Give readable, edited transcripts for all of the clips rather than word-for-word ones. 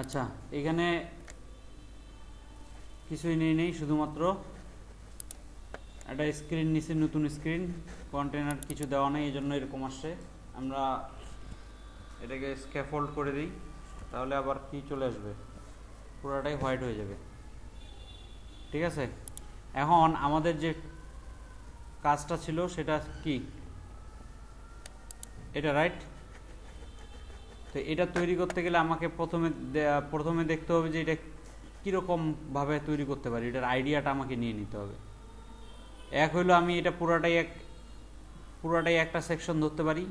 আচ্ছা, এখানে কিছুই নেই, শুধুমাত্র একটা স্ক্রিন নিচে, নতুন স্ক্রিন, কন্টেনার কিছু দেওয়া নেই, এই জন্য এরকম আসছে। আমরা এটাকে স্ক্যাফোল্ড করে দিই, তাহলে আবার কি চলে আসবে, পুরোটাই হোয়াইট হয়ে যাবে। ঠিক আছে, এখন আমাদের যে কাজটা ছিল সেটা কি, এটা রাইট। তো এটা তৈরি করতে গেলে আমাকে প্রথমে দেখতে হবে যে এটা কীরকমভাবে তৈরি করতে পারি, এটার আইডিয়াটা আমাকে নিয়ে নিতে হবে। এক হইলো আমি এটা পুরাটাই একটা সেকশন ধরতে পারি,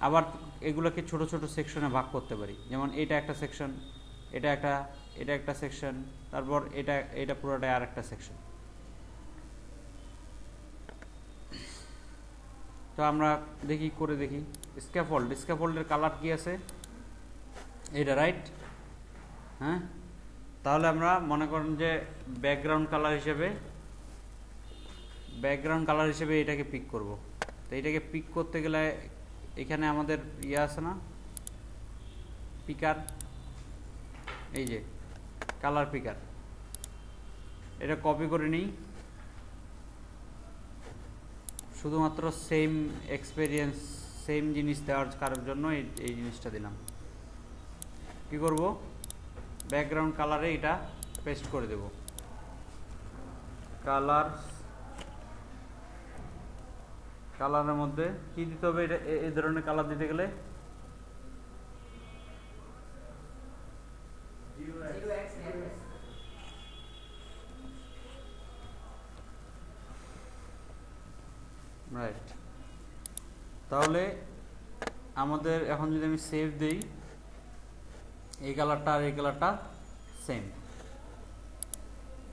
আবার এগুলোকে ছোট ছোট সেকশনে ভাগ করতে পারি। যেমন এটা একটা সেকশন, এটা একটা সেকশন, তারপর এটা পুরোটাই আর একটা সেকশন। তো আমরা করে দেখি স্ক্যাফোল্ডের কালার কি আছে, এটা রাইট। হ্যাঁ, তাহলে আমরা মনে করেন যে ব্যাকগ্রাউন্ড কালার হিসেবে এটাকে পিক করব। তো এটাকে পিক করতে গেলে এখানে আমাদের আছে না, পিকার, এই যে কালার পিকার, এটা কপি করে নিই, শুধুমাত্র সেম এক্সপেরিয়েন্স, সেম জিনিস দেওয়ার কারোর জন্য এই জিনিসটা দিলাম। কি করব, ব্যাকগ্রাউন্ড কালারে এটা পেস্ট করে দেব। কালারের মধ্যে কি দিতে হবে, এটা এই ধরনের কালার দিতে গেলে রাইট। তাহলে আমাদের এখন যদি আমি সেভ দেই, এই কালারটা আর এই কালারটা সেম।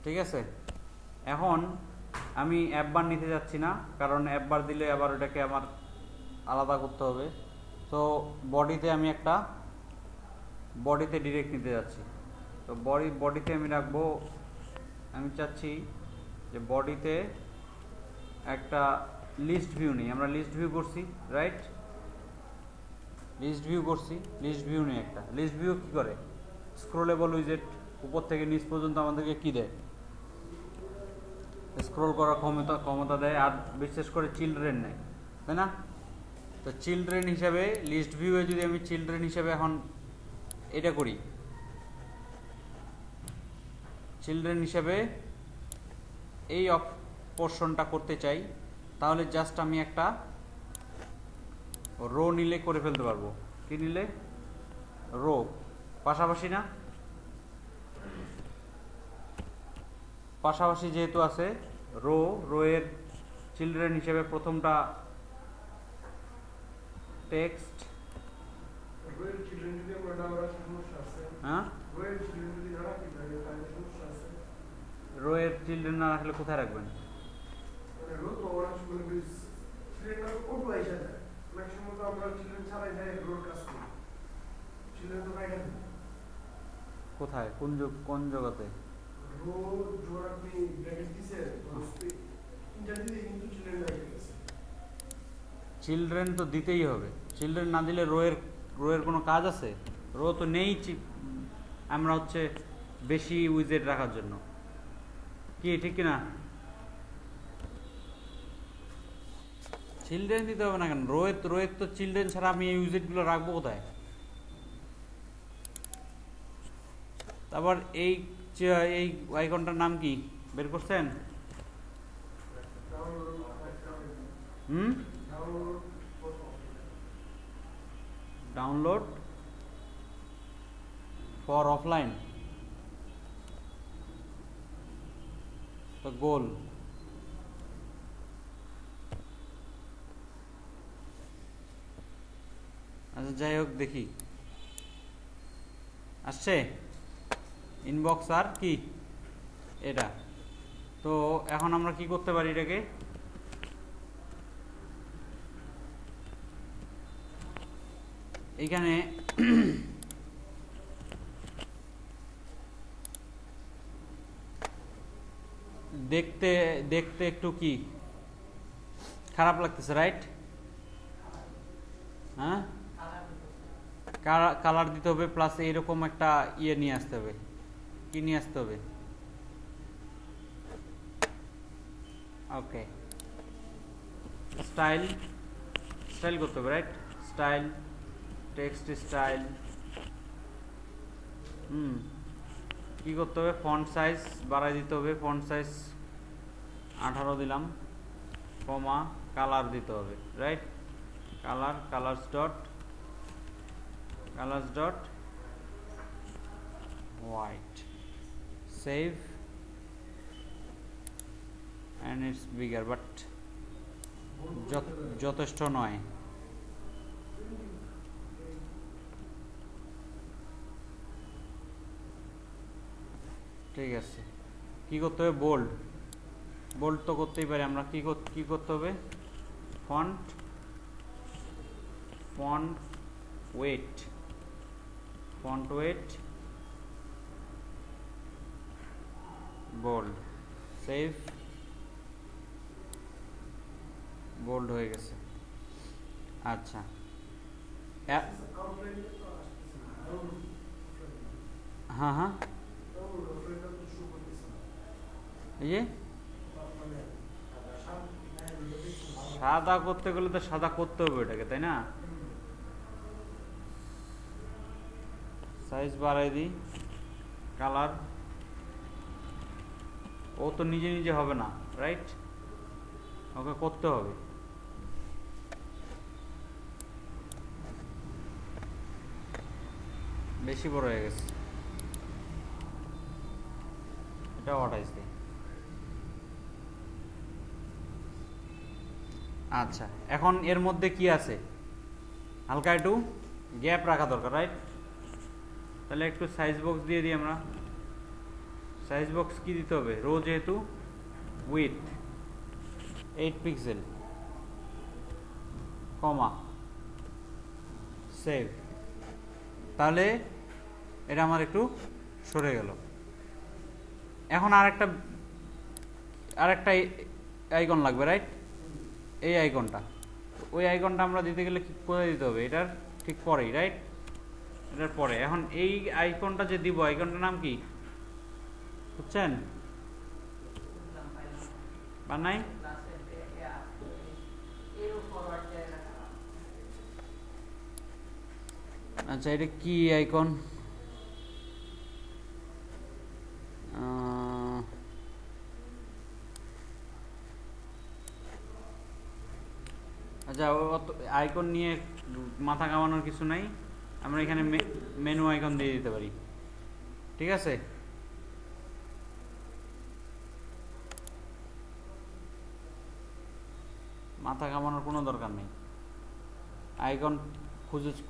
ঠিক আছে, এখন আমি অ্যাপবার নিতে যাচ্ছি না, কারণ অ্যাপবার দিলে আবার ওটাকে আমার আলাদা করতে হবে। তো বডিতে ডিরেক্ট নিতে যাচ্ছি। তো বডিতে আমি রাখবো, আমি চাচ্ছি যে বডিতে একটা লিস্ট ভিউ নেই, আমরা লিস্ট ভিউ করছি, রাইট। লিস্ট ভিউ নেই, একটা লিস্ট ভিউ কি করে, স্ক্রোলেবল উইজেট, উপর থেকে নিচ পর্যন্ত আমাদেরকে কি দেয়, স্ক্রোল করার ক্ষমতা দেয়, আর বিশেষ করে চিলড্রেন নেয়, তাই না। তো চিলড্রেন হিসাবে লিস্ট ভিউয়ে যদি আমি চিলড্রেন হিসাবে এখন এটা করি, চিলড্রেন হিসাবে এই পোর্শনটা করতে চাই, তাহলে জাস্ট আমি একটা রো নিলে করে ফেলতে পারবো। কি নিলে, রো, পাশাপাশি না, পাশাপাশি যেহেতু আছে, রো এর চিলড্রেন হিসেবে প্রথমটা টেক্সট, হ্যাঁ, রো এর চিলড্রেন না রাখলে কোথায় রাখবেন, কোথায়, কোন জগতে, চিলড্রেন তো দিতেই হবে। চিলড্রেন না দিলে রোয়ের কোনো কাজ আছে, রো তো নেই, আমরা বেশি উইজেট রাখার জন্য, কি ঠিক কিনা। চিলড্রেন দিতে হবে না কেন, রোয়ের তো চিলড্রেন ছাড়া আমি এই উইজেটগুলো রাখবো কোথায়। তারপর এই আইকনটার নাম কি বের করছেন, ডাউনলোড ফর অফলাইন, তো গোল, আচ্ছা যাই হোক, দেখি আসছে ইনবক্স আর কি এটা। তো এখন আমরা কি করতে পারি, এটাকে এখানে দেখতে একটু কি খারাপ লাগতেছে, রাইট। হ্যাঁ, কালার দিতে হবে, প্লাস এইরকম একটা ইয়ে নিয়ে আসতে হবে। কি নিয়ে আসতে হবে? ওকে, স্টাইল করতে হবে, রাইট? Style, text style. কি করতে হবে? ফন্ট সাইজ বাড়াই দিতে হবে। ফন্ট সাইজ 18 দিলাম, কমা কালার দিতে হবে, right? Colours dot white, save, and it's bigger but যথেষ্ট নয়। ঠিক আছে, কি করতে হবে? বোল্ড তো করতেই পারি আমরা। কি করতে হবে? Font weight bold, save, bold হয়ে গেছে। আচ্ছা, হ্যাঁ এই যে সাদা করতে গেলে তো সাদা করতে হবে ওটাকে, তাই না? সাইজ বাড়াই দিই, কালার। ও তো নিজে হবে না, রাইট? ওকে করতে হবে। বেশি বড় হয়ে গেছে, এটা অটাইছে। আচ্ছা, এখন এর মধ্যে কি আছে? হালকা একটু গ্যাপ রাখা দরকার, রাইট? তাহলে একটু সাইজ বক্স দিয়ে দিই আমরা। সাইজ বক্স কি দিতে হবে? রো যেহেতু, উইথ 8 পিক্সেল, কমা, সেভ। তাহলে এটা আমার একটু সরে গেল। এখন আরেকটা আইকন লাগবে, রাইট? এই আইকনটা, ওই আইকনটা আমরা দিতে গেলে কোথায় দিতে হবে? এটার ঠিক পরেই, রাইট? এটার পরে। এখন এই আইকনটা যে দিব, আইকনটার নাম কি বুঝছেন? বানাই, আচ্ছা, এটা কি আইকন? আচ্ছা, আইকন নিয়ে মাথা কামানোর কিছু নাই। আমরা এখানে মেনু আইকন দিয়ে দিতে পারি, ঠিক আছে? মাথা কামানোর কোনো দরকার নেই। আইকন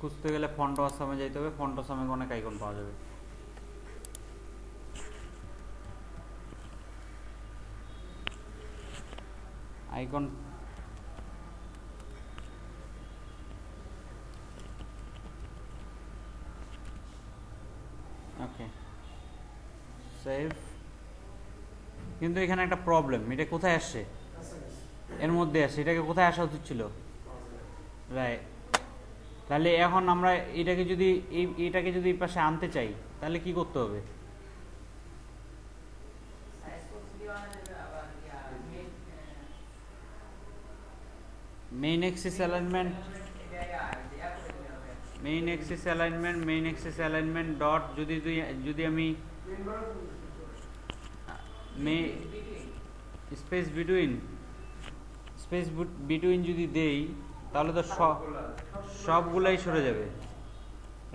খুঁজতে গেলে ফন্ট আসামে যাইতে হবে। ফন্ট আসামে অনেক আইকন পাওয়া যাবে। আইকন ওকে, সেভ। কিন্তু এখানে একটা প্রবলেম, এটা কোথায় আসছে? এর মধ্যে আসছে। এটাকে কোথায় আসা উচিত ছিল? রাইট। তাহলে এখন আমরা এটাকে যদি এই পাশে আনতে চাই, তাহলে কি করতে হবে? মেইন এক্সিস অ্যালাইনমেন্ট ডট যদি আমি স্পেস বিটুইন যদি দেই, তাহলে তো সবগুলাই সরে যাবে,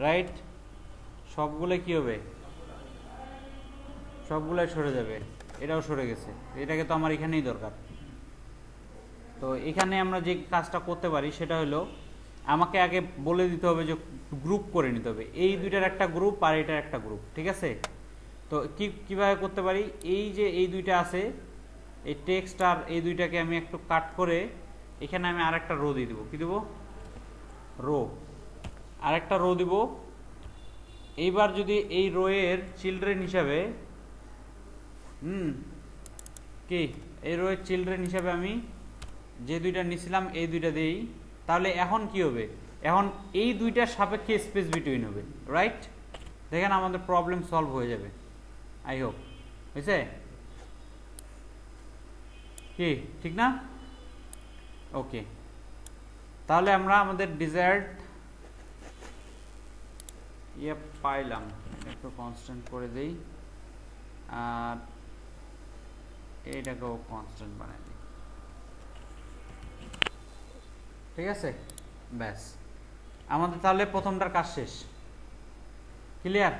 রাইট? সবগুলাই কি হবে? সবগুলাই সরে যাবে। এটাও সরে গেছে। এটাকে তো আমার এখানেই দরকার। তো এখানে আমরা যে কাজটা করতে পারি সেটা হলো, আমাকে আগে বলে দিতে হবে যে গ্রুপ করে নিতে হবে। এই দুইটার একটা গ্রুপ আর এটার একটা গ্রুপ, ঠিক আছে? তো কিভাবে করতে পারি? এই যে এই দুইটা আছে, এই টেক্সট আর এই দুইটাকে আমি একটু কাট করে এখানে আমি আরেকটা রো দিয়ে দেবো। কি দেবো? রো। আরেকটা রো দিব। এইবার যদি এই রো এর চিলড্রেন হিসাবে এই রো এর চিলড্রেন হিসাবে আমি যে দুইটা নিছিলাম এই দুইটা দেই, তাহলে এখন কি হবে? এখন এই দুইটার সাপেক্ষে স্পেস বিটুইন হবে, রাইট? দেখেন আমাদের প্রবলেম সলভ হয়ে যাবে, আই হোপ। হয়েছে কি, ঠিক না? ওকে, তাহলে আমরা আমাদের ডিজায়ার্ড ইয়ে পাইলাম। একটু কনস্ট্যান্ট করে দেই আর এইটাকেও কনস্ট্যান্ট বানাই দিই, ঠিক আছে? ব্যাস, আমাদের তাহলে প্রথমটার কাজ শেষ। ক্লিয়ার?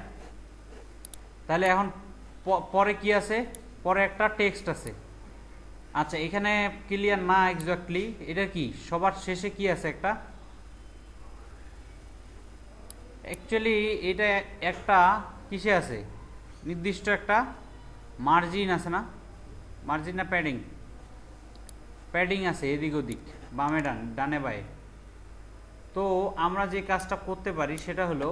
তাহলে এখন পরে কি আছে? পরে একটা টেক্সট আছে। আচ্ছা, এখানে ক্লিয়ার না এক্স্যাক্টলি, এটা কি সবার শেষে কি আছে একটা? অ্যাকচুয়ালি এটা একটা কিসে আছে? নির্দিষ্ট একটা মার্জিন আছে না? মার্জিন না প্যাডিং? প্যাডিং আছে এদিক ওদিক, বামে ডানে বায়ে। তো আমরা যে কাজটা করতে পারি সেটা হলো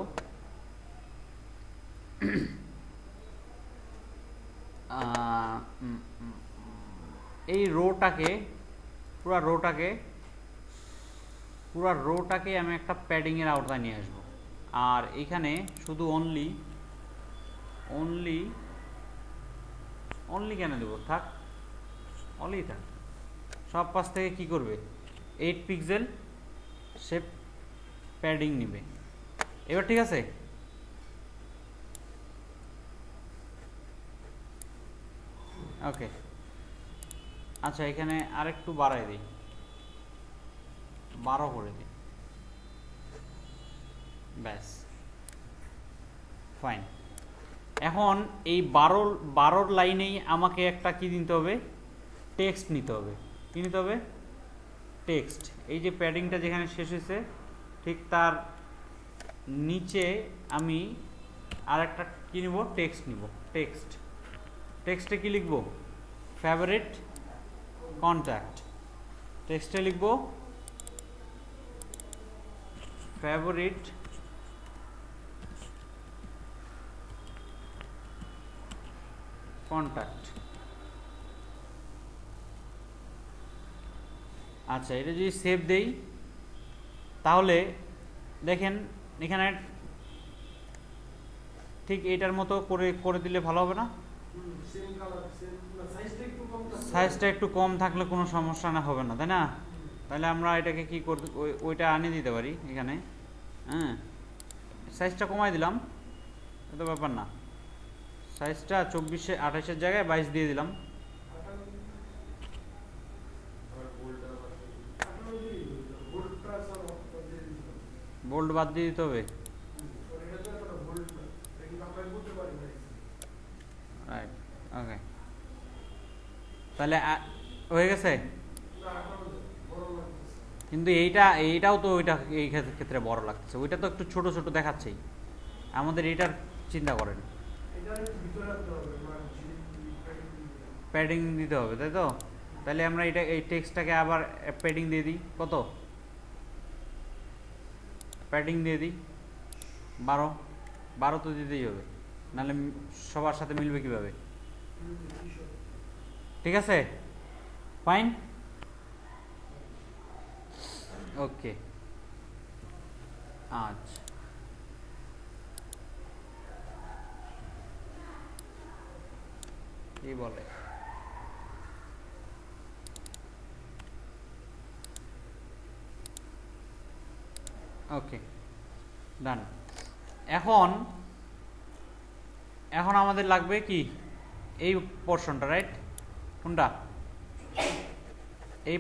এই রোটাকে, পুরো রোটাকে আমি একটা প্যাডিংয়ের আওতায় নিয়ে আসবো। আর এখানে শুধু অনলি কেন দেবো? থাক, অনলি থাক। সব পাশ থেকে কি করবে? 8 পিক্সেল সে প্যাডিং নিবে। এবার ঠিক আছে? ওকে, আচ্ছা এখানে আরেকটু বাড়াই দিই, 12 করে দিই, ব্যাস, ফাইন। এখন এই 12 লাইনেই আমাকে একটা কি দিতে হবে? টেক্সট নিতে হবে। কি নিতে হবে? টেক্সট। এই যে প্যাডিংটা যেখানে শেষ হয়েছে ঠিক তার নিচে আমি আর একটা কি নিব? টেক্সট নিব। টেক্সটে কি লিখব? Favourite contact. টেক্সটে লিখব ফেভারিট কন্ট্যাক্ট। আচ্ছা, এটা যদি সেভ দেই তাহলে দেখেন এখানে ঠিক এটার মতো করে দিলে ভালো হবে না? সাইজটা একটু কম থাকলে কোনো সমস্যা না হবে না, তাই না? তাহলে আমরা এটাকে কি করতে, ওইটা আনিয়ে দিতে পারি এখানে। হ্যাঁ, সাইজটা কমাই দিলাম, এত ব্যাপার না। সাইজটা 28-এর জায়গায় 22 দিয়ে দিলাম। বোল্ড বাদ দিয়ে দিতে হবে, রাইট? ওকে, তাহলে হয়ে গেছে। কিন্তু এইটাও তো ওইটা এই ক্ষেত্রে বড় লাগতেছে, ওইটা তো একটু ছোট ছোট দেখাচ্ছেই। আমাদের এইটার চিন্তা করেন, প্যাডিং দিতে হবে, তাই তো? তাহলে আমরা এই টেক্সটটাকে আবার প্যাডিং দিয়ে দিই। কত প্যাডিং দিয়ে দিই? 12 তো দিতেই হবে, নাহলে সবার সাথে মিলবে কিভাবে? ঠিক আছে, ফাইন, ওকে। আচ্ছা, কি বলে? ওকে, ডান। এখন আমাদের লাগবে কি? এই পোর্শনটা, রাইট? কোনটা? এই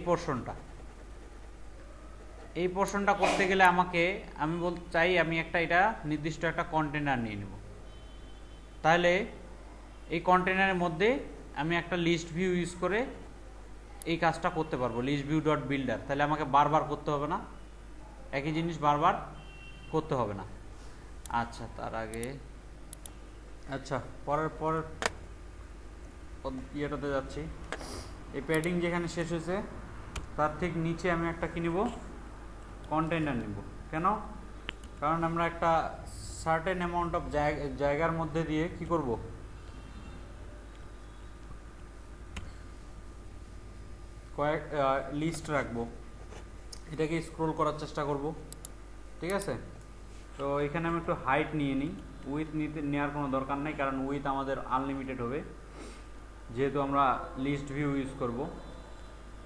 পোর্শনটা করতে গেলে আমি বলতে চাই আমি এটা নির্দিষ্ট একটা কন্টেনার নিয়ে নেব। তাহলে এই কন্টেনারের মধ্যে আমি একটা লিস্ট ভিউ ইউজ করে এই কাজটা করতে পারবো, লিস্ট ভিউ ডট বিল্ডার। তাহলে আমাকে বারবার করতে হবে না, একই জিনিস বারবার করতে হবে না। আচ্ছা, তার আগে আচ্ছা পরের ইয়েটাতে যাচ্ছি। এই প্যাডিং যেখানে শেষ হয়েছে তার ঠিক নিচে আমি একটা কি নিব? কন্টেনার নিব। কেন? কারণ আমরা একটা সার্টেন অ্যামাউন্ট অফ জায়গার মধ্যে দিয়ে কি করব? কয়েক লিস্ট রাখবো। এটাকে স্ক্রোল করার চেষ্টা করব। ঠিক আছে। তো এখানে আমি একটু হাইট নিয়ে নিই, উইথ নেওয়ার কোনো দরকার নেই, কারণ উইথ আমাদের আনলিমিটেড হবে যেহেতু আমরা লিস্ট ভিউ ইউজ করব।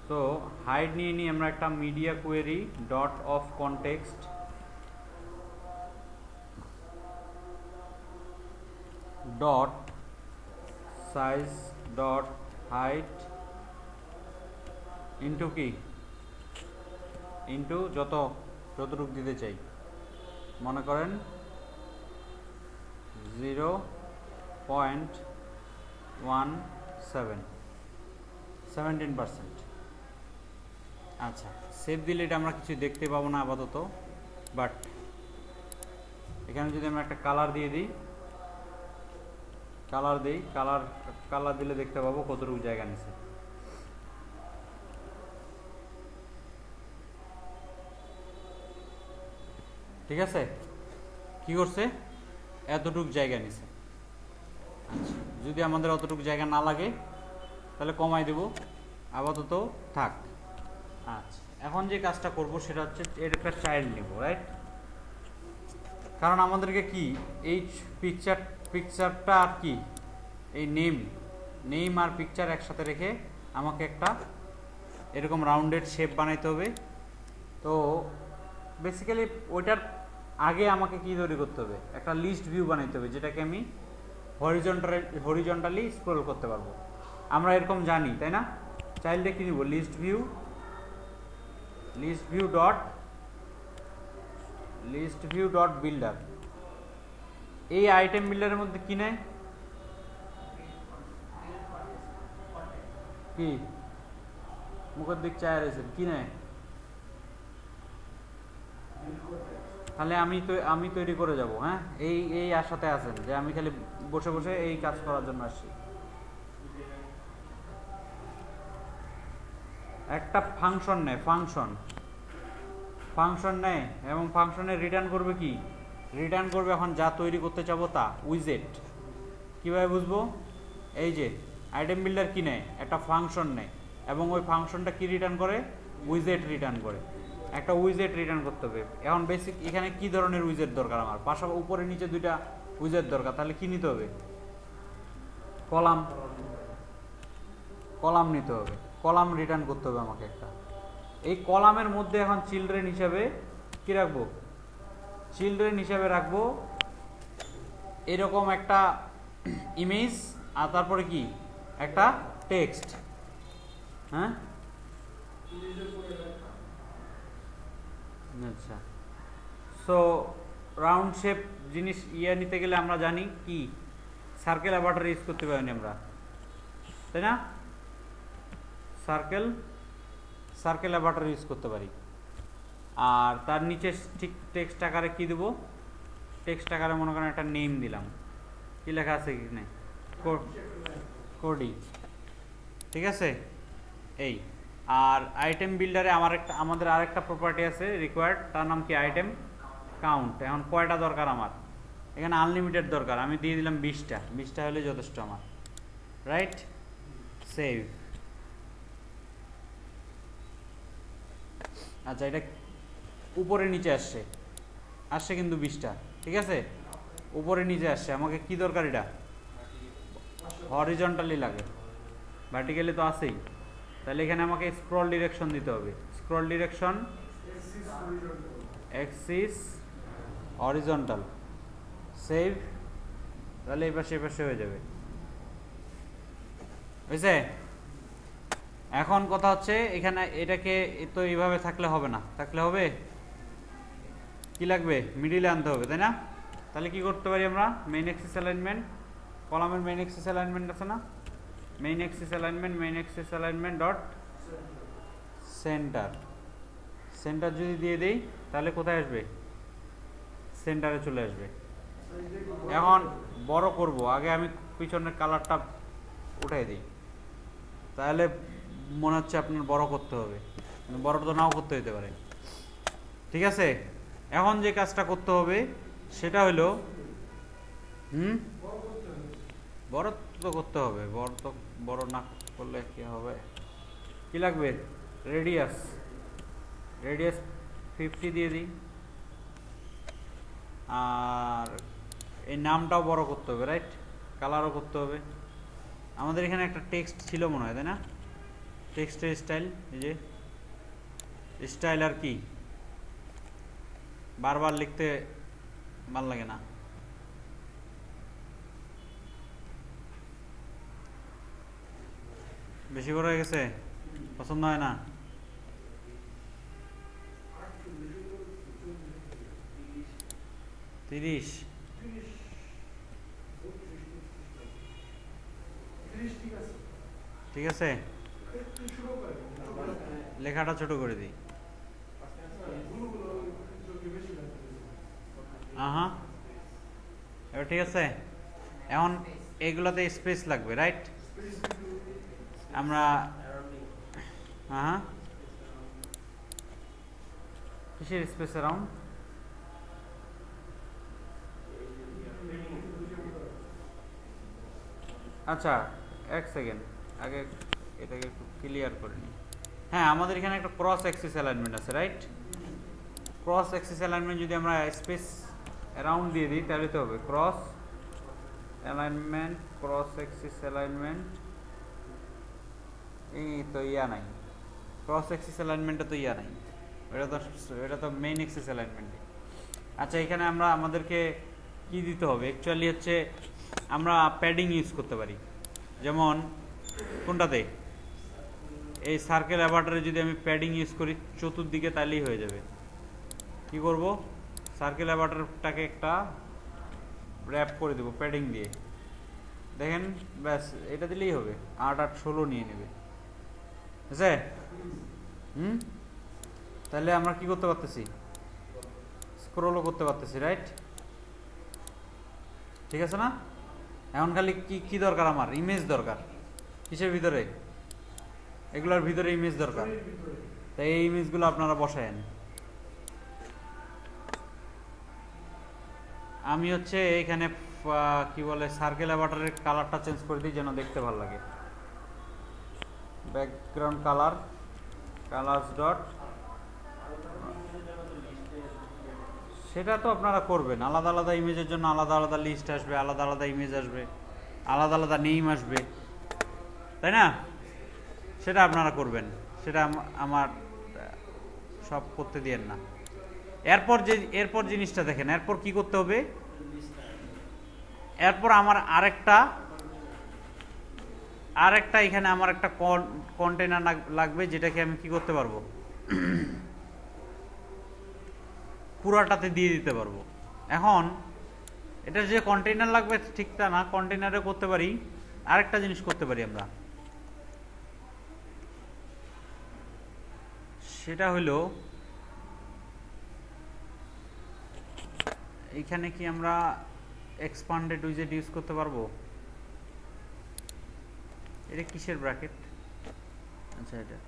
তো হাইট নিয়ে নিই আমরা একটা media query dot of context dot size dot height into কি ইন্টু যতটুকু দিতে চাই, মনে করেন 0.17। আচ্ছা, সেভ দিলে এটা আমরা কিছু দেখতে পাবো না আপাতত, বাট এখানে যদি আমরা একটা কালার দিয়ে দিই, কালার দিলে দেখতে পাবো কতটুকু জায়গা নিছে। ঠিক আছে, কি করছে, এতটুক জায়গা নিছে। আচ্ছা, যদি আমাদের অতটুকু জায়গা না লাগে তাহলে কমাই দেব, আপাতত থাক। আচ্ছা, এখন যে কাজটা করব সেটা হচ্ছে এর একটা চাইল্ড নেব, রাইট? কারণ আমাদেরকে কি এই পিকচারটা আর কি এই নেম আর পিকচার একসাথে রেখে আমাকে একটা এরকম রাউন্ডেড শেপ বানাইতে হবে। তো বেসিক্যালি ওইটার আগে আমাকে কি তৈরি করতে হবে, একটা লিস্ট ভিউ বানাইতে হবে যেটাকে আমি হরিজন্টালি স্ক্রল করতে পারবো। আমরা এরকম জানি, তাই না? চাইল্ডে কি নিব, লিস্ট ভিউ ডট বিল্ডার। এই আইটেম বিল্ডারের মধ্যে কি নেয়, কি মুখের দিক চায় রয়েছেন, কি নেয়? তাহলে আমি তৈরি করে যাব। হ্যাঁ, এই আশাতে আছেন যে আমি খালি বসে বসে এই কাজ করার জন্য আসছি। একটা ফাংশন নেয়, ফাংশন নেয় এবং ফাংশনে রিটার্ন করবে কি, রিটার্ন করবে এখন যা তৈরি করতে চাবো তা, উইজেট। কিভাবে বুঝবো? এই যে আইটেম বিল্ডার কি নেয়, একটা ফাংশন নেয় এবং ওই ফাংশনটা কি রিটার্ন করে, উইজেট রিটার্ন করে। একটা উইজেট রিটার্ন করতে হবে। এখন বেসিক এখানে কি ধরনের উইজেট দরকার, আমার পাশাপাশি উপরে নিচে দুইটা উইজেট দরকার, তাহলে কি নিতে হবে, কলাম নিতে হবে। কলাম রিটার্ন করতে হবে আমাকে একটা। এই কলামের মধ্যে এখন চিলড্রেন হিসাবে কি রাখবো, চিলড্রেন হিসাবে রাখবো এরকম একটা ইমেজ, আর তারপরে কি একটা টেক্সট। হ্যাঁ, আচ্ছা। সো রাউন্ড শেপ জিনিস নিতে গেলে আমরা জানি কি সার্কেল অ্যাভাটার ইউজ করতে পারিনি আমরা, তাই না? সার্কেল অ্যাভাটার ইউজ করতে পারি। আর তার নিচে ঠিক টেক্সট আকারে কি দেবো, টেক্সট আকারে মনে করেন একটা নেম দিলাম, কি লেখা আছে এখানে, কোডি। ঠিক আছে, এই। আর আইটেম বিল্ডারে আমাদের আরেকটা প্রপার্টি আছে রিকোয়ার্ড, তার নাম কি আইটেম কাউন্ট। এখন কয়টা দরকার আমার, এখানে আনলিমিটেড দরকার, আমি দিয়ে দিলাম 20টা হলে যথেষ্ট আমার, রাইট? সেভ। আচ্ছা, এটা উপরে নিচে আসছে কিন্তু 20টা, ঠিক আছে, উপরে নিচে আসছে। আমাকে কি দরকার, এটা হরিজন্টালি লাগে, ভার্টিক্যালি তো আছেই। তাহলে এখানে আমাকে স্ক্রল ডিরেকশন দিতে হবে, scroll direction axis horizontal. Save. তাহলে এই পাশে হয়ে যাবে, বুঝছে? এখন কথা হচ্ছে এখানে এটাকে তো এইভাবে থাকলে হবে না, থাকলে হবে কি লাগবে, মিডিলে আনতে হবে, তাই না? তাহলে কি করতে পারি আমরা, মেইন এক্সিস অ্যালাইনমেন্ট, কলামের মেইন এক্সিস অ্যালাইনমেন্ট আছে না, main axis alignment dot centre যদি দিয়ে দেই তাহলে কোথায় আসবে, সেন্টারে চলে আসবে। এখন বড় করব, আগে আমি পিছনের কালারটা উঠাই দিই, তাহলে মনে হচ্ছে আপনার বড় করতে হবে, বড় তো নাও করতে হতে পারে। ঠিক আছে, এখন যে কাজটা করতে হবে সেটা হলো বড় তো করতে হবে, বড় না করলে কি হবে, কি লাগবে, রেডিয়াস 50 দিয়ে দিই, আর এই নামটাও বড় করতে হবে, রাইট? কালারও করতে হবে। আমাদের এখানে একটা টেক্সট ছিল মনে হয়, তাই না? টেক্সটের স্টাইল, এই যে স্টাইল আর কি বারবার লিখতে ভাল লাগে না। বেশি বড় হয়ে গেছে, পছন্দ হয় না? তিরিশ ঠিক আছে, লেখাটা ছোট করে দিই। হ্যাঁ, এবার ঠিক আছে। এখন এইগুলোতে স্পেস লাগবে, রাইট? আমরা হ্যাঁ, কিসের স্পেস অ্যারাউন্ড? আচ্ছা, এক সেকেন্ড, আগে এটাকে একটু ক্লিয়ার করে নিই। হ্যাঁ, আমাদের এখানে একটা ক্রস অ্যাক্সিস অ্যালাইনমেন্ট আছে, রাইট? ক্রস অ্যাক্সিস অ্যালাইনমেন্ট যদি আমরা স্পেস অ্যারাউন্ড দিয়ে দিই তাহলে তো হবে cross alignment, cross Axis alignment. এই তো ইয়া নাই, ক্রস অ্যাক্সিস অ্যালাইনমেন্টটা তো ইয়া নাই, এটা তো মেইন অ্যাক্সিস অ্যালাইনমেন্টই। আচ্ছা, এখানে আমরা আমাদেরকে কি দিতে হবে অ্যাকচুয়ালি হচ্ছে আমরা প্যাডিং ইউজ করতে পারি। যেমন কোনটাতে, এই সার্কেল অ্যাভাটারে যদি আমি প্যাডিং ইউজ করি চতুর্দিকে তাহলেই হয়ে যাবে। কি করব, সার্কেল অ্যাভাটারটাকে একটা র্যাপ করে দেবো প্যাডিং দিয়ে, দেখেন ব্যাস এটা দিলেই হবে। 8 8 16 নিয়ে নেবে, বুঝছে? তাহলে আমরা কি করতে পারতেছি, স্ক্রলও করতে পারতেছি, রাইট? ঠিক আছে না? এখন খালি কি দরকার, আমার ইমেজ দরকার। কিসের ভিতরে? এগুলোর ভিতরে ইমেজ দরকার। তাই এই ইমেজগুলো আপনারা বসায়েন। আমি হচ্ছে এখানে কি বলে সার্কেল অ্যাভাটারের কালারটা চেঞ্জ করে দিই যেন দেখতে ভালো লাগে। ব্যাকগ্রাউন্ড কালার, কালার্স ডট, সেটা তো আপনারা করবেন। আলাদা আলাদা ইমেজের জন্য আলাদা আলাদা লিস্ট আসবে, আলাদা আলাদা ইমেজ আসবে, আলাদা আলাদা নেম আসবে, তাই না? সেটা আপনারা করবেন, সেটা আমার সব করতে দিয়েন না। এরপর জিনিসটা দেখেন, এরপর কি করতে হবে, এরপর আমার আরেকটা এখানে আমার একটা কন্টেনার লাগবে, যেটাকে আমি কি করতে পারবো, পুরাটাতে দিয়ে দিতে পারবো। এখন এটা যে কন্টেনার লাগবে ঠিক তা না, কন্টেনারে করতে পারি আরেকটা জিনিস করতে পারি আমরা, সেটা হলো এইখানে কি আমরা এক্সপান্ডেড উইজেট ইউজ করতে পারবো। এটা কিসের ব্র্যাকেট? আচ্ছা, এটা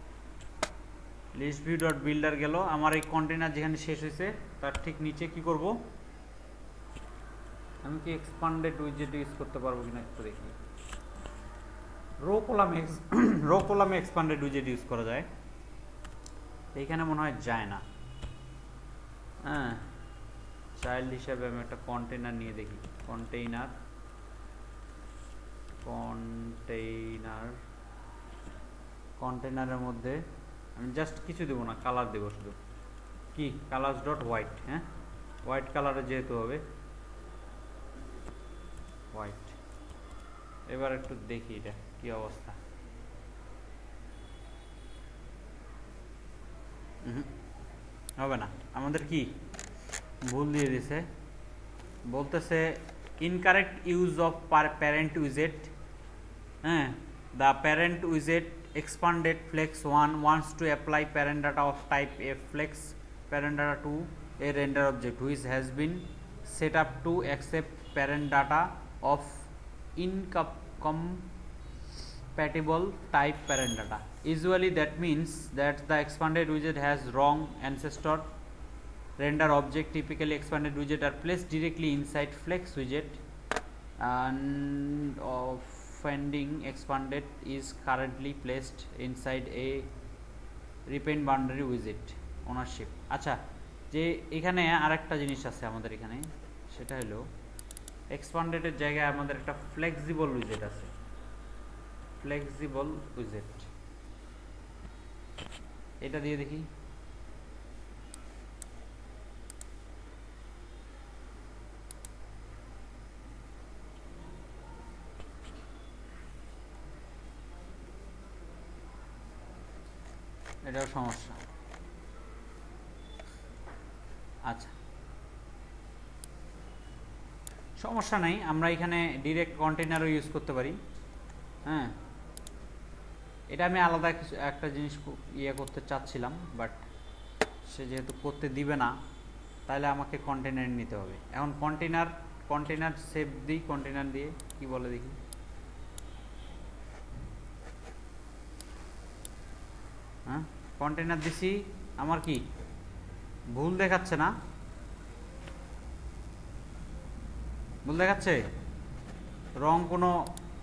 লিস্ট ভিউ ডট বিল্ডার গেল। আমার এই কন্টেনার যেখানে শেষ হয়েছে তার ঠিক নিচে কি করব, আমি কি এক্সপান্ডেড উইজেট ইউজ করতে পারবো কিনা একটু দেখি। রো কলামে এক্সপান্ডেড উইজেট ইউজ করা যায়, এইখানে মনে হয় যায় না। হ্যাঁ, চাইল্ড হিসাবে আমি একটা কন্টেনার নিয়ে দেখি। কন্টেনারের মধ্যে আমি জাস্ট কিছু দেবো না, কালার দেবো শুধু। কি, কালার্স ডট হোয়াইট। হ্যাঁ, হোয়াইট কালারে যেহেতু হবে হোয়াইট। এবার একটু দেখি এটা কি অবস্থা। হবে না, আমাদের কি ভুল দিয়ে দিছে, বলতেছে ইনকারেক্ট ইউজ অফ প্যারেন্ট উইজেট। হ্যাঁ, the parent widget expanded flex 1 wants to apply parent data of type a flex parent data to a render object which has been set up to accept parent data of incompatible type parent data. Usually that means that the expanded widget has wrong ancestor render object. Typically expanded widget are placed directly inside flex widget, and offending expanded is currently placed inside a repaint boundary widget ownership. আচ্ছা, যে এখানে আরেকটা জিনিস আছে আমাদের এখানে, সেটা হলো এক্সপান্ডেডের জায়গায় আমাদের একটা ফ্লেক্সিবল উইজেট আছে, ফ্লেক্সিবল উইজেট, এটা দিয়ে দেখি। এটাও সমস্যা। আচ্ছা, সমস্যা নাই, আমরা এখানে ডিরেক্ট কন্টেনারও ইউজ করতে পারি। হ্যাঁ, এটা আমি আলাদা একটা জিনিস ইয়ে করতে চাচ্ছিলাম, বাট সে যেহেতু করতে দিবে না, তাহলে আমাকে কন্টেনার নিতে হবে। এখন কন্টেনার সেভ দিই, কন্টেনার দিয়ে কি বলে দেখি। হ্যাঁ, কন্টেনার দিছি, আমার কি ভুল দেখাচ্ছে না? ভুল দেখাচ্ছে, রং কোনো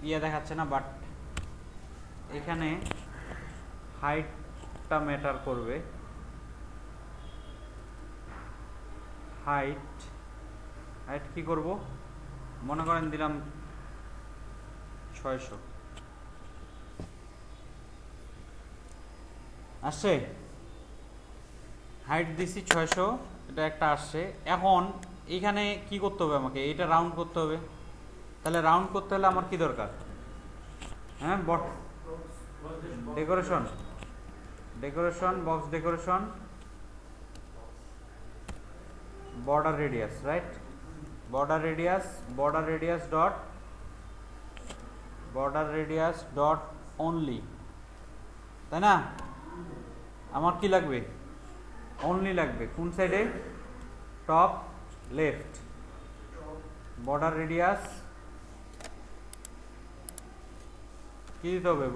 ইয়ে দেখাচ্ছে না, বাট এখানে হাইটটা ম্যাটার করবে। হাইট কি করব, মনে করেন দিলাম 600, আসছে হাইট দিছি 600, এটা একটা আসছে। এখন এখানে কি করতে হবে আমাকে, এটা রাউন্ড করতে হবে। তাহলে রাউন্ড করতে হলে আমার কি দরকার? হ্যাঁ, decoration, box decoration, border radius, right? border radius dot only, তাই না? আমার কি লাগবে? অনলি লাগবে। কোন সাইডে? Top left. border radius কি দিতে হবে?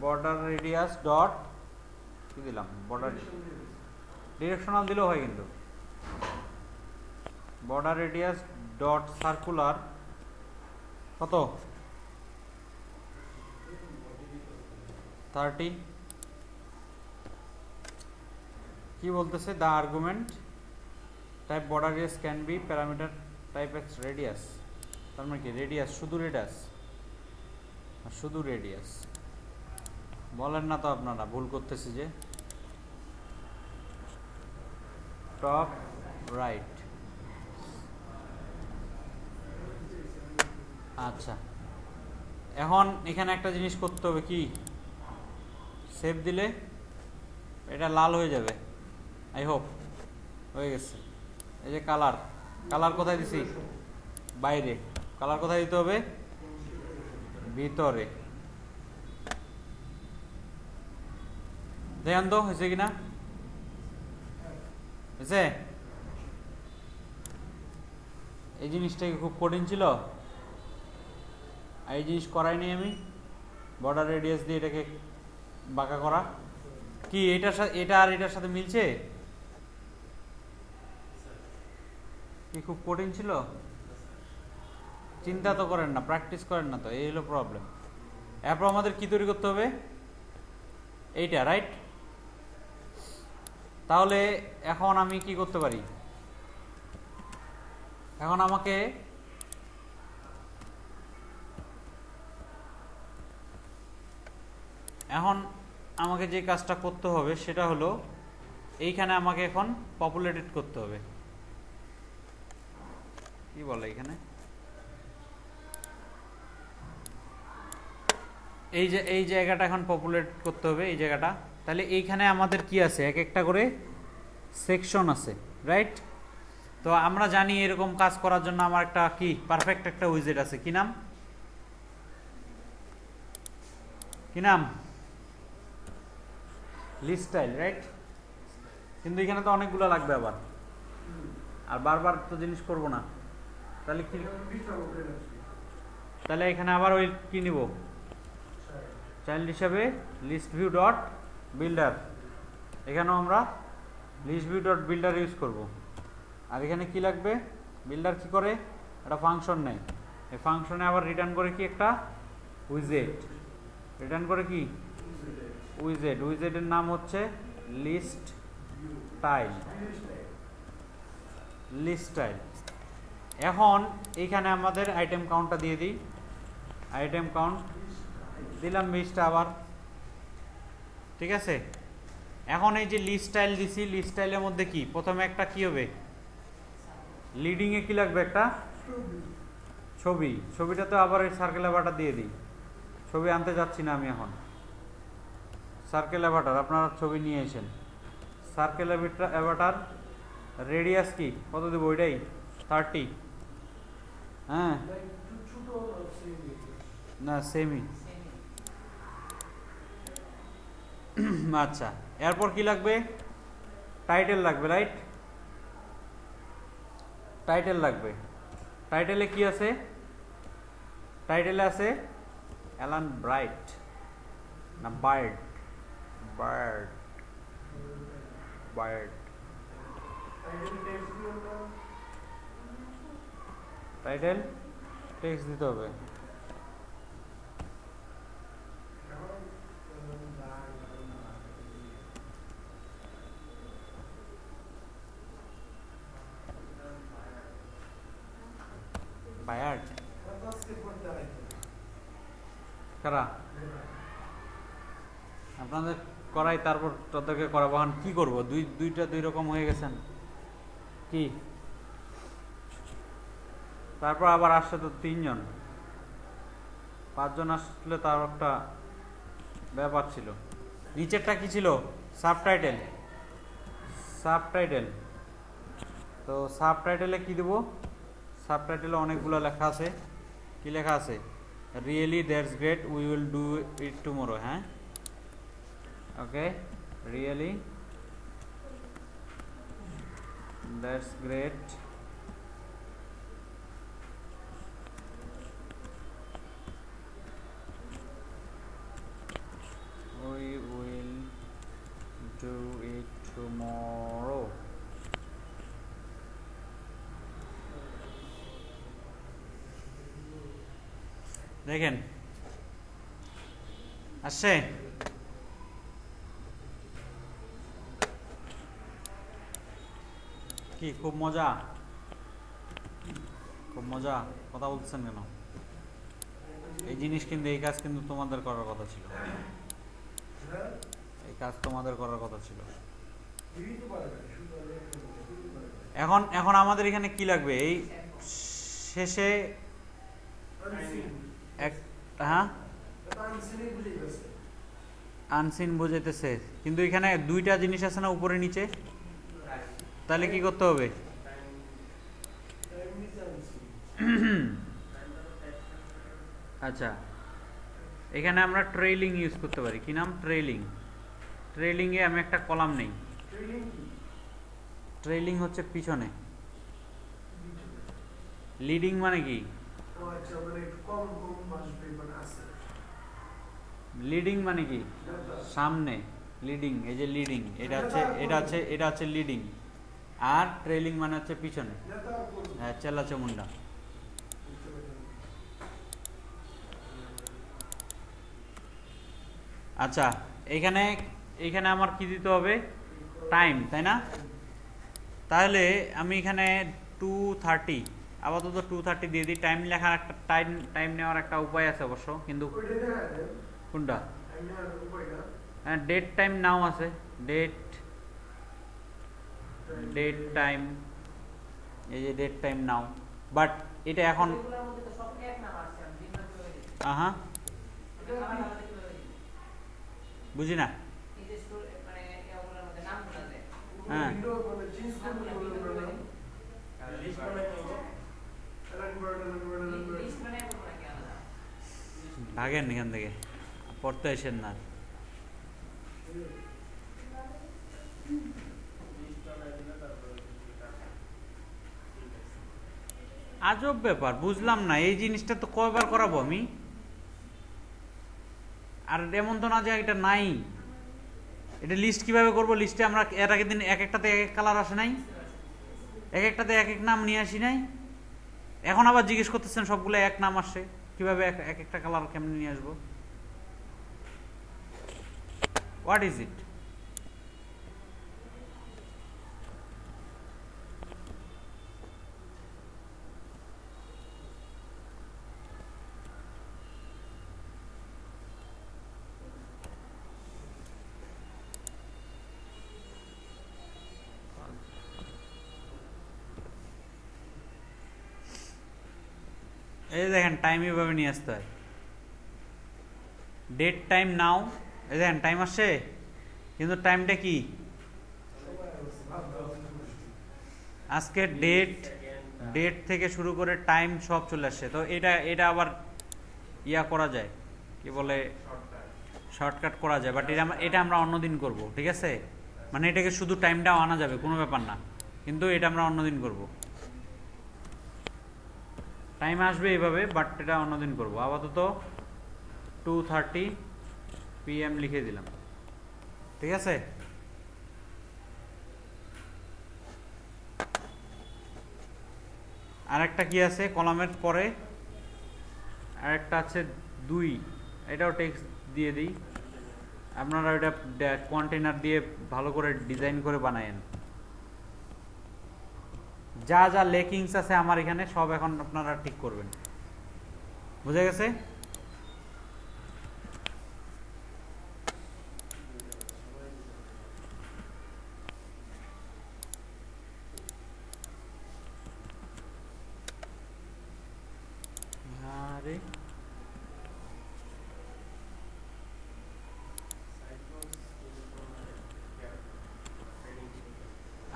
border radius dot কি দিলাম? border ডিরেকশনাল দিলেও হয়, কিন্তু border radius dot circular কত? 30। কি বলতেছে? the argument type border radius can be parameter type x radius, তার মানে কি রেডিয়াস, শুধু রেডিয়াস বলেন না তো আপনারা, ভুল করতেছি যে। টপ রাইট, আচ্ছা। এখন এখানে একটা জিনিস করতে হবে, কি? সেভ দিলে এটা লাল হয়ে যাবে, আই হোপ হয়ে গেছে। এই যে কালার কোথায় দিছি? বাইরে। কালার কোথায় দিতে হবে? ভিতরে। দেখেন তো হয়েছে কিনা, হয়েছে? এই জিনিসটা কি খুব কঠিন ছিল? এই জিনিস করাই নি আমি, বর্ডার রেডিয়াস দিয়ে এটাকে বাঁকা করা। কি এটার সাথে, এটা আর এটার সাথে মিলছে? কি খুব কঠিন ছিল? চিন্তা তো করেন না, প্র্যাকটিস করেন না তো, এই হলো প্রবলেম। এরপর আমাদের কি তৈরি করতে হবে? এইটা, রাইট? তাহলে এখন আমি কি করতে পারি? এখন আমাকে যে কাজটা করতে হবে সেটা হলো, এইখানে আমাকে এখন পপুলেটেড করতে হবে। কি বলে এখানে? এই জায়গাটা এখন পপুলেট করতে হবে, এই জায়গাটা। তাহলে এইখানে আমাদের কি আছে? এক একটা করে সেকশন আছে, রাইট? তো আমরা জানি এরকম কাজ করার জন্য আমার একটা কি পারফেক্ট একটা উইজেট আছে। কি নাম? List style, right? কিন্তু এখানে তো অনেকগুলো লাগবে আবার, আর বারবার তো জিনিস করব না। তাহলে কি, তাহলে এখানে আবার ওই কি নিব? চাইল্ড হিসাবে লিস্ট ভিউ ডট বিল্ডার। এখানেও আমরা list view dot builder use করব। আর এখানে কি লাগবে? বিল্ডার কি করে? একটা ফাংশন নেয়, এই ফাংশনে আবার রিটার্ন করে কি? একটা উইজেট রিটার্ন করে। কি উইজেট? উইজেটের নাম হচ্ছে লিস্ট স্টাইল। এখন এইখানে আমাদের আইটেম কাউন্টটা দিয়ে দিই, আইটেম কাউন্ট দিলাম 20টা আবার, ঠিক আছে। এখন এই যে লিস্ট স্টাইল দিছি, লিস্ট স্টাইলের মধ্যে কি প্রথমে একটা কি হবে, লিডিং এ কি লাগবে, একটা ছবি, ছবিটাতে আবার এই সার্কেল অ্যাভাটার দিয়ে দিই, ছবি আনতে যাচ্ছি না আমি এখন, সার্কেল অ্যাভাটার আপনারা ছবি নিয়ে এসেন, সার্কেল অ্যাভাটার রেডিয়াস কি কত দেবো, ওইটাই 30, হ্যাঁ না সেমি, আচ্ছা। এরপর কি লাগবে, টাইটেল লাগবে, রাইট, টাইটেল লাগবে। টাইটেলে কি আছে, টাইটেলে আছে অ্যালান ব্রাইট না bird, bird bird, title text দিতে হবে, বায়ার্ড কারা আপনাদের করাই, তারপর তাদেরকে করাবো। এখন কি করবো, দুইটা দুই রকম হয়ে গেছেন কি, তারপর আবার আসছে তো 3 জন, 5 জন আসলে তার একটা ব্যাপার ছিল। নিচেরটা কি ছিল, সাবটাইটেল, সাবটাইটেল, তো সাবটাইটেলে কি দেবো, সাবটাইটেলে অনেকগুলো লেখা আছে, কি লেখা আছে, really that's great we will do it tomorrow, হ্যাঁ okay, really that's great we will do it tomorrow, দেখেন আসছে, কি খুব মজা, খুব মজা, কথা বলতেছেন কেন, এই জিনিস কিন্তু, এই কাজ কিন্তু তোমাদের করার কথা ছিল, এই কাজ তোমাদের করার কথা ছিল। এখন এখন আমাদের এখানে কি লাগবে, এই শেষে এক, হ্যাঁ আনসিন বোঝাইতেছে, কিন্তু এখানে দুইটা জিনিস আছে না উপরে নিচে, তাহলে কি করতে হবে, আচ্ছা এখানে আমরা ট্রেইলিং ইউজ করতে পারি, কি নাম, ট্রেইলিং, ট্রেইলিং এ আমি একটা কলাম নেই, ট্রেইলিং হচ্ছে পিছনে, লিডিং মানে কি, লিডিং মানে কি সামনে, লিডিং, এই যে লিডিং, এটা হচ্ছে এটা হচ্ছে লিডিং, আর ট্রেইলিং মানে হচ্ছে পিছনে, হ্যাঁ চেলা চামুন্ডা। আচ্ছা এইখানে এইখানে আমার কি দিতে হবে, টাইম, তাই না, তাহলে আমি এখানে 2:30 আপাতত 2:30 দিয়ে দিই, টাইম লেখার একটা টাইম নেওয়ার একটা উপায় আছে অবশ্য, কিন্তু কোনটা, হ্যাঁ ডেট টাইম নাও আছে, ডেট টাইম, এই যে ডেট টাইম নাও, বাট এটা এখন হ্যাঁ বুঝি না, হ্যাঁ ভাগেন এখান থেকে, পড়তে আসেন না, আজব ব্যাপার, বুঝলাম না এই জিনিসটা তো কয়বার করাবো আমি, আর এমন তো না যে এটা নাই, এটা লিস্ট কিভাবে করব, লিস্টে আমরা এর আগের দিন এক একটাতে এক এক কালার আসে নাই, এক একটাতে এক এক নাম নিয়ে আসি নাই, এখন আবার জিজ্ঞেস করতেছেন সবগুলো এক নাম আসে, কিভাবে এক একটা কালার কেমনে নিয়ে আসবো, হোয়াট ইজ ইট, এই দেখেন টাইম এইভাবে নিয়ে আসতে হয়, ডেট টাইম নাও, এই দেখেন টাইম আসছে, কিন্তু টাইমটা কি আজকে ডেট, ডেট থেকে শুরু করে টাইম সব চলে আসছে। তো এটা আবার ইয়া করা যায়, কি বলে, শর্টকাট করা যায়, বাট এটা আমরা অন্যদিন করব, ঠিক আছে? মানে এটাকে শুধু টাইমটাও আনা যাবে, কোনো ব্যাপার না, কিন্তু এটা আমরা অন্যদিন করব। টাইম আসবে এইভাবে, বাট এটা অন্যদিন করব। আপাতত 2:30 PM লিখে দিলাম, ঠিক আছে? আরেকটা কি আছে কলামের পরে, আরেকটা আছে 2, এটাও টেক্সট দিয়ে দিই। আপনারা ওইটা কন্টেনার দিয়ে ভালো করে ডিজাইন করে বানায়েন। যা যা লেকিংস আছে আমার এখানে সব এখন আপনারা ঠিক করবেন, বুঝে গেছে? আরে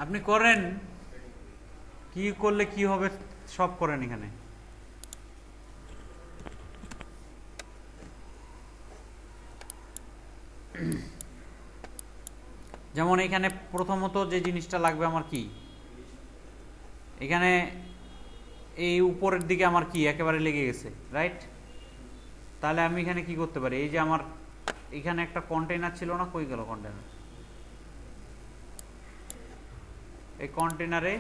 আপনি করেন, কি করলে কি হবে সব করেন এখানে। যেমন এখানে প্রথমত যে জিনিসটা লাগবে আমার কি, এখানে এই উপরের দিকে আমার কি একেবারে লেগে গেছে, রাইট? তাহলে আমি এখানে কি করতে পারি, এই যে আমার এখানে একটা কন্টেইনার ছিল না, কই গেল কন্টেইনার? এই কন্টেইনারে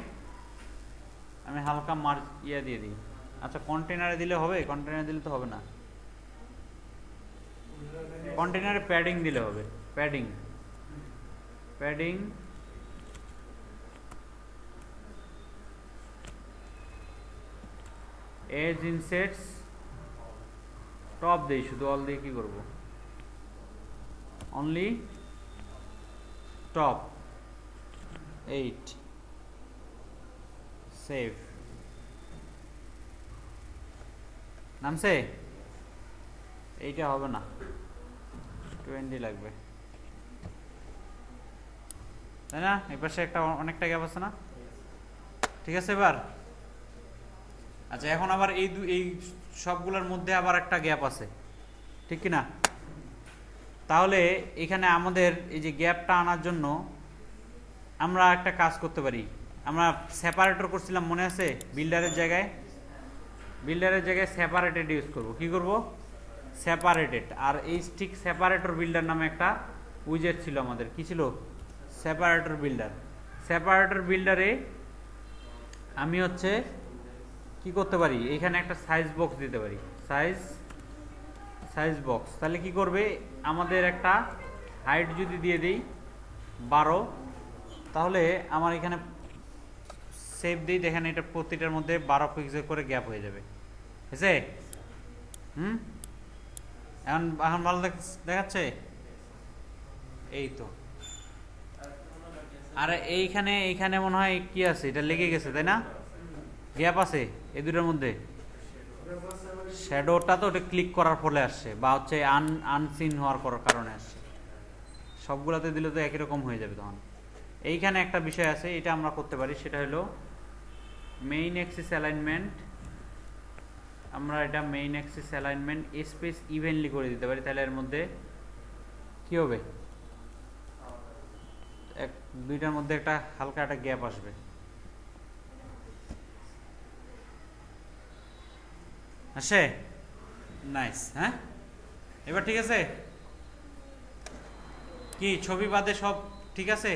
আমি হালকা মার্ক ইয়া দিয়ে দিই। আচ্ছা কন্টেইনারে দিলে হবে? কন্টেইনারে দিলে তো হবে না, কন্টেইনারে প্যাডিং দিলে হবে। Padding, padding edge insets top দেই, শুধু অল দিয়ে কি করব, অনলি টপ 8, সেভ। নামছে? এইটা হবে না, 20 লাগবে, তাই না? এই পাশে একটা অনেকটা গ্যাপ আছে না? ঠিক আছে এবার। আচ্ছা এখন আবার এই সবগুলোর মধ্যে আবার একটা গ্যাপ আছে, ঠিক কি না? তাহলে এখানে আমাদের এই যে গ্যাপটা আনার জন্য আমরা একটা কাজ করতে পারি। আমরা সেপারেটর করছিলাম, মনে আছে? বিল্ডারের জায়গায়, বিল্ডারের জায়গায় সেপারেটেড ইউজ করব। কি করব? সেপারেটেড। আর এই ঠিক সেপারেটর বিল্ডার নামে একটা উইজেট ছিল আমাদের, কি ছিল? Separator builder. সেপারেটর বিল্ডারে আমি হচ্ছে কি করতে পারি, এখানে একটা সাইজ বক্স দিতে পারি, সাইজ বক্স। তাহলে কি করবে, আমাদের একটা হাইট যদি দিয়ে দিই 12, তাহলে আমার এখানে সেভ দিই, দেখেন এটা প্রতিটার মধ্যে 12 পিক্সেল করে গ্যাপ হয়ে যাবে, বুঝছে? এখন এখন ভালো দেখাচ্ছে, এই তো। আর এইখানে মনে হয় কি আছে, এটা লেগে গেছে তাই না? গ্যাপ আছে এই দুটোর মধ্যে। শ্যাডোটা তো ওটা ক্লিক করার ফলে আসছে, বা হচ্ছে আনসিন হওয়ার কারণে আসছে। সবগুলোতে দিলে তো একই রকম হয়ে যাবে তখন। এইখানে একটা বিষয় আছে, এটা আমরা করতে পারি, সেটা হলো মেইন অ্যাক্সিস অ্যালাইনমেন্ট। আমরা এটা main Axis alignment space evenly করে দিতে পারি। তাহলে এর মধ্যে কি হবে, দুইটার মধ্যে একটা হালকা একটা গ্যাপ আসবে। আসে? নাইস। হ্যাঁ এবার ঠিক আছে? কি ছবি বাদে সব ঠিক আছে?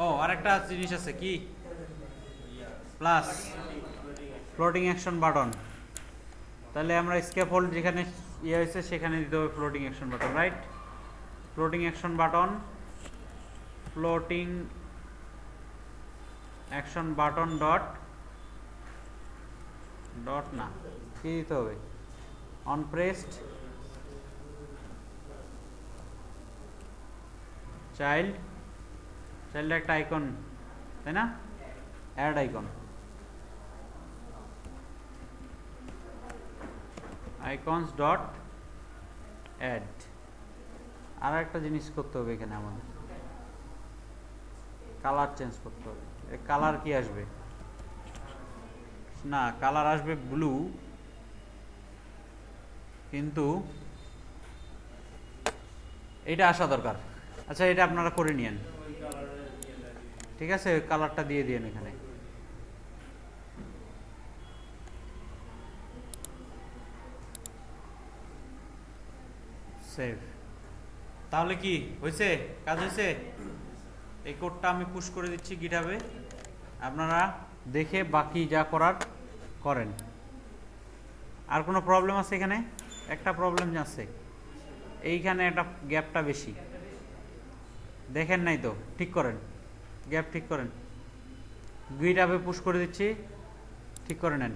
ও আরেকটা জিনিস আছে, কি? Plus floating action button. তাহলে আমরা স্ক্যাফোল্ড যেখানে ইয়ে হয়েছে সেখানে দিতে হবে floating action button, right? Floating action button, floating action button dot না, কি দিতে হবে? অন প্রেসড চাইল্ড একটা আইকন, তাই না? Add icon. icons dot add. আর একটা জিনিস করতে হবে এখানে, আমাদের কালার চেঞ্জ করতে হবে। কালার কি আসবে না, কালার আসবে ব্লু, কিন্তু এটা আসা দরকার। আচ্ছা, এটা আপনারা করে নিয়েন, ঠিক আছে? কালারটা দিয়ে দিন এখানে। সেভ। তাহলে কি হয়েছে? কাজ হয়েছে? এই কোডটা আমি পুশ করে দিচ্ছি গিটহাবে, আপনারা দেখে বাকি যা করার করেন। আর কোনো প্রবলেম আছে এখানে? একটা প্রবলেম আছে, এইখানে একটা গ্যাপটা বেশি, দেখেন নাই তো? ঠিক করেন, গ্যাপ ঠিক করেন। গিটহাবে পুশ করে দিচ্ছি, ঠিক করে নেন।